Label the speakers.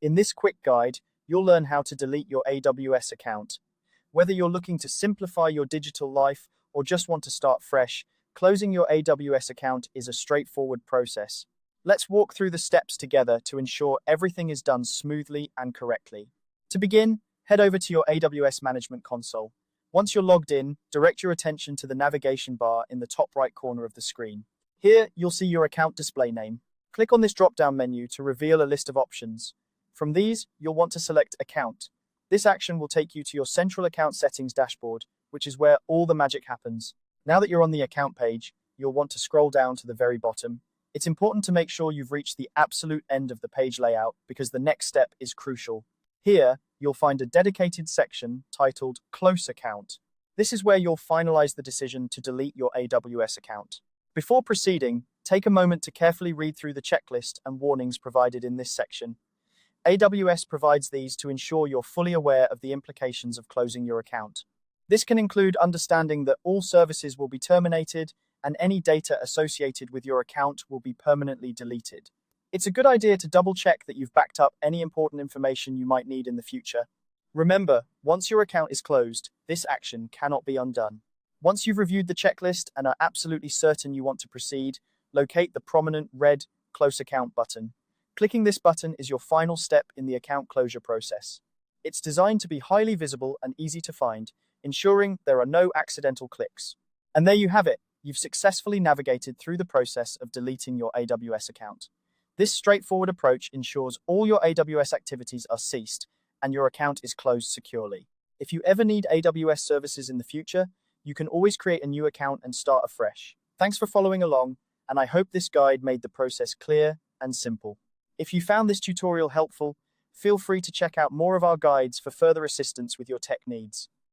Speaker 1: In this quick guide, you'll learn how to delete your AWS account. Whether you're looking to simplify your digital life or just want to start fresh, closing your AWS account is a straightforward process. Let's walk through the steps together to ensure everything is done smoothly and correctly. To begin, head over to your AWS Management Console. Once you're logged in, direct your attention to the navigation bar in the top right corner of the screen. Here, you'll see your account display name. Click on this drop-down menu to reveal a list of options. From these, you'll want to select Account. This action will take you to your central account settings dashboard, which is where all the magic happens. Now that you're on the account page, you'll want to scroll down to the very bottom. It's important to make sure you've reached the absolute end of the page layout because the next step is crucial. Here, you'll find a dedicated section titled Close Account. This is where you'll finalize the decision to delete your AWS account. Before proceeding, take a moment to carefully read through the checklist and warnings provided in this section. AWS provides these to ensure you're fully aware of the implications of closing your account. This can include understanding that all services will be terminated and any data associated with your account will be permanently deleted. It's a good idea to double-check that you've backed up any important information you might need in the future. Remember, once your account is closed, this action cannot be undone. Once you've reviewed the checklist and are absolutely certain you want to proceed, locate the prominent red Close Account button. Clicking this button is your final step in the account closure process. It's designed to be highly visible and easy to find, ensuring there are no accidental clicks. And there you have it. You've successfully navigated through the process of deleting your AWS account. This straightforward approach ensures all your AWS activities are ceased and your account is closed securely. If you ever need AWS services in the future, you can always create a new account and start afresh. Thanks for following along, and I hope this guide made the process clear and simple. If you found this tutorial helpful, feel free to check out more of our guides for further assistance with your tech needs.